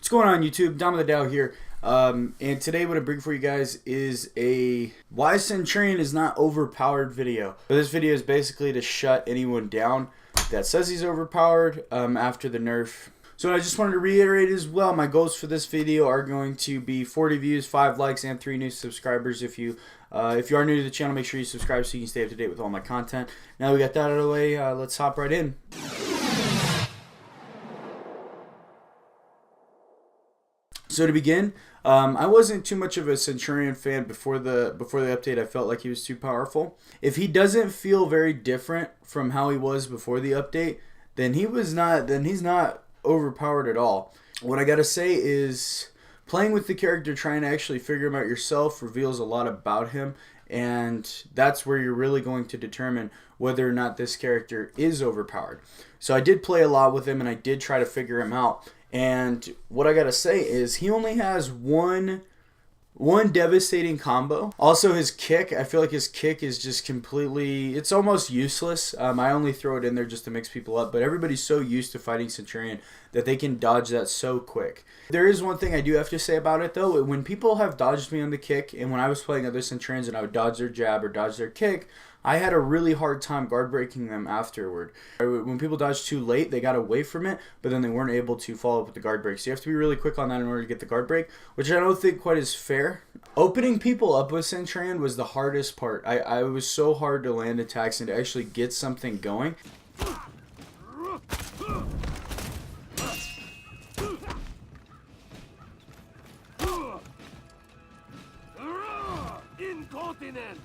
What's going on, YouTube? DomOfTheDao here. And today what I bring for you guys is a why Centurion is not overpowered video. So this video is basically to shut anyone down that says he's overpowered after the nerf. So I just wanted to reiterate as well, my goals for this video are going to be 40 views, 5 likes, and 3 new subscribers. If you are new to the channel, make sure you subscribe so you can stay up to date with all my content. Now we got that out of the way, let's hop right in. So to begin, I wasn't too much of a Centurion fan before the update. I felt like he was too powerful. If he doesn't feel very different from how he was before the update, then he's not overpowered at all. What I gotta say is playing with the character, trying to actually figure him out yourself, reveals a lot about him, and that's where you're really going to determine whether or not this character is overpowered. So I did play a lot with him and I did try to figure him out. And what I gotta say is he only has one devastating combo. Also his kick, I feel like his kick is just completely, it's almost useless. I only throw it in there just to mix people up, but everybody's so used to fighting Centurion that they can dodge that so quick. There is one thing I do have to say about it though. When people have dodged me on the kick, and when I was playing other Centurions and I would dodge their jab or dodge their kick, I had a really hard time guard breaking them afterward. When people dodge too late, they got away from it, but then they weren't able to follow up with the guard break. So you have to be really quick on that in order to get the guard break, which I don't think quite is fair. Opening people up with Centurion was the hardest part. I was so hard to land attacks and to actually get something going. Incontinent!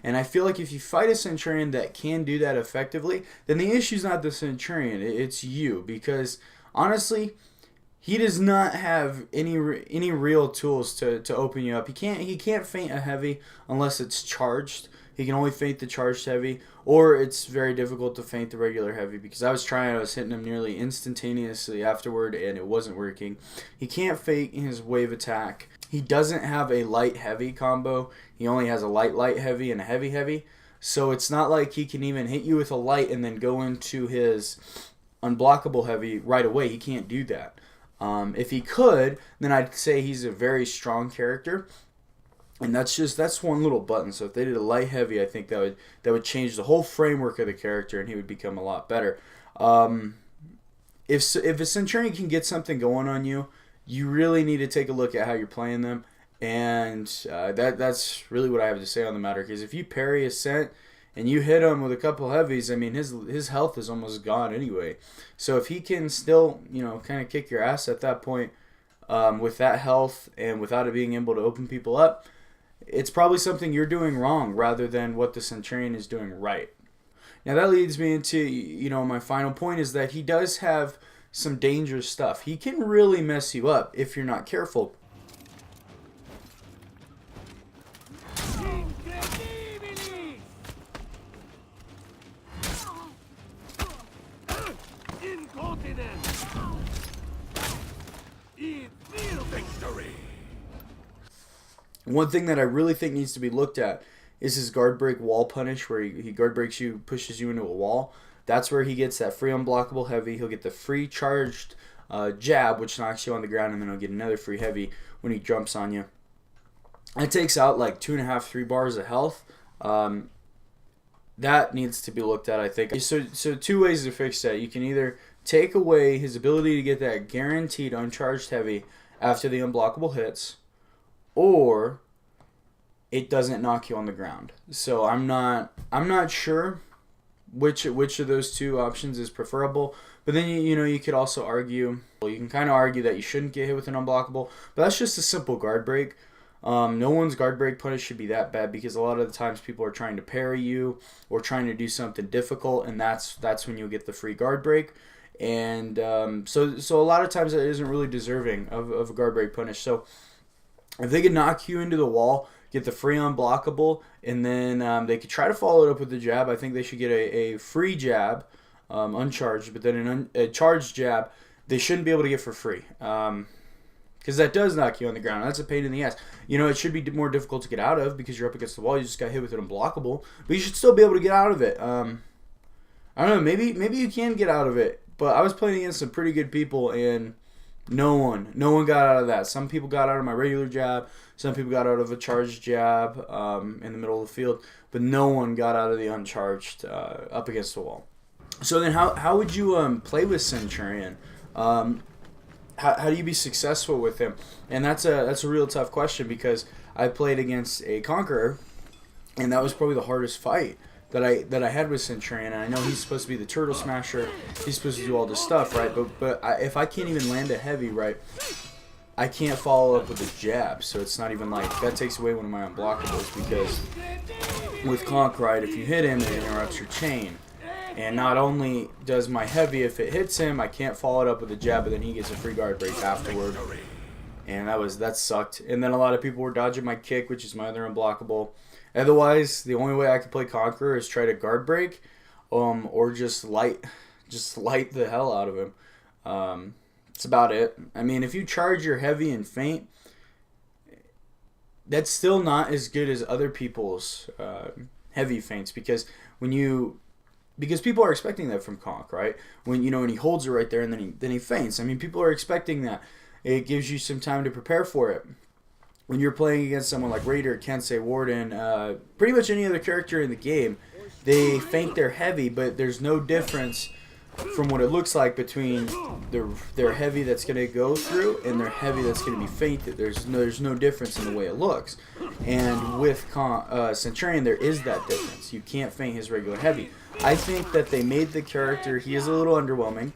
And I feel like if you fight a Centurion that can do that effectively, then the issue's not the Centurion, it's you. Because honestly, he does not have any real tools to open you up. He can't feint a heavy unless it's charged. He can only feint the charged heavy, or it's very difficult to feint the regular heavy, because I was hitting him nearly instantaneously afterward and it wasn't working. He can't feint his wave attack. He doesn't have a light heavy combo. He only has a light heavy and a heavy heavy. So it's not like he can even hit you with a light and then go into his unblockable heavy right away. He can't do that. If he could, then I'd say he's a very strong character. And that's one little button. So if they did a light heavy, I think that would change the whole framework of the character and he would become a lot better. If a Centurion can get something going on you, you really need to take a look at how you're playing them, and that's really what I have to say on the matter. Because if you parry a cent and you hit him with a couple heavies, I mean his health is almost gone anyway. So if he can still kind of kick your ass at that point with that health and without it being able to open people up, it's probably something you're doing wrong rather than what the Centurion is doing right. Now that leads me into my final point, is that he does have some dangerous stuff. He can really mess you up if you're not careful. One thing that I really think needs to be looked at is his guard break wall punish, where he guard breaks you, pushes you into a wall. That's where he gets that free unblockable heavy. He'll get the free charged jab, which knocks you on the ground, and then he'll get another free heavy when he jumps on you. It takes out like 2.5, 3 bars of health. That needs to be looked at, I think. So 2 ways to fix that. You can either take away his ability to get that guaranteed uncharged heavy after the unblockable hits, or it doesn't knock you on the ground. So I'm not sure which of those two options is preferable. But then you could also argue, well, you can kind of argue that you shouldn't get hit with an unblockable, but that's just a simple guard break. No one's guard break punish should be that bad because a lot of the times people are trying to parry you or trying to do something difficult, and that's when you'll get the free guard break. And so a lot of times it isn't really deserving of a guard break punish. So if they could knock you into the wall, get the free unblockable, and then they could try to follow it up with the jab, I think they should get a free jab, uncharged, but then a charged jab they shouldn't be able to get for free. Because that does knock you on the ground. That's a pain in the ass. You know, it should be more difficult to get out of because you're up against the wall. You just got hit with an unblockable. But you should still be able to get out of it. I don't know. Maybe you can get out of it. But I was playing against some pretty good people, and no one got out of that. Some people got out of my regular jab. Some people got out of a charged jab in the middle of the field. But no one got out of the uncharged up against the wall. So then how would you play with Centurion? How do you be successful with him? And that's a real tough question because I played against a Conqueror, and that was probably the hardest fight that I had with Centurion. And I know he's supposed to be the turtle smasher. He's supposed to do all this stuff, right? But if I can't even land a heavy, right, I can't follow up with a jab. So it's not even like that takes away one of my unblockables because with Conk, right, if you hit him, it interrupts your chain. And not only does my heavy, if it hits him, I can't follow it up with a jab, but then he gets a free guard break afterward. And that sucked. And then a lot of people were dodging my kick, which is my other unblockable. Otherwise, the only way I could play Conqueror is try to guard break, or just light the hell out of him. That's about it. I mean, if you charge your heavy and feint, that's still not as good as other people's heavy feints because people are expecting that from Conk, right? When he holds it right there and then he feints. I mean, people are expecting that. It gives you some time to prepare for it. When you're playing against someone like Raider, Kensei, Warden, pretty much any other character in the game, they feint their heavy, but there's no difference from what it looks like between their heavy that's going to go through and their heavy that's going to be feinted. There's no difference in the way it looks. And with Centurion, there is that difference. You can't feint his regular heavy. I think that they made the character, he is a little underwhelming,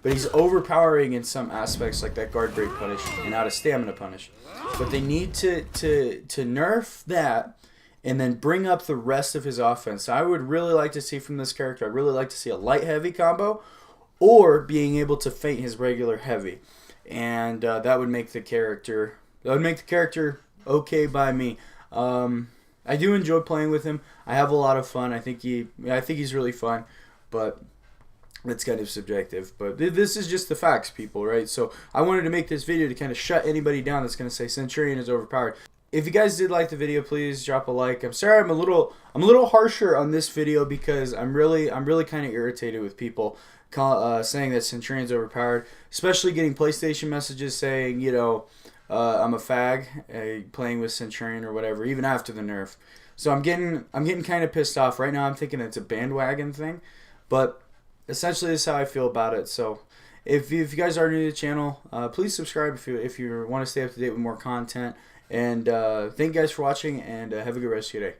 but he's overpowering in some aspects like that guard break punish and out of stamina punish. But they need to nerf that and then bring up the rest of his offense. So I would really like to see from this character, I'd really like to see a light heavy combo or being able to feint his regular heavy. And that would make the character okay by me. I do enjoy playing with him. I have a lot of fun. I think he's really fun, but that's kind of subjective. But this is just the facts, people, right? So I wanted to make this video to kind of shut anybody down that's going to say Centurion is overpowered. If you guys did like the video, please drop a like. I'm sorry I'm a little harsher on this video because I'm really kind of irritated with people saying that Centurion's overpowered, especially getting PlayStation messages saying, I'm a fag playing with Centurion or whatever, even after the nerf. So I'm getting kind of pissed off right now. I'm thinking it's a bandwagon thing, but essentially this is how I feel about it. So if you guys are new to the channel, please subscribe if you want to stay up to date with more content. And thank you guys for watching, and have a good rest of your day.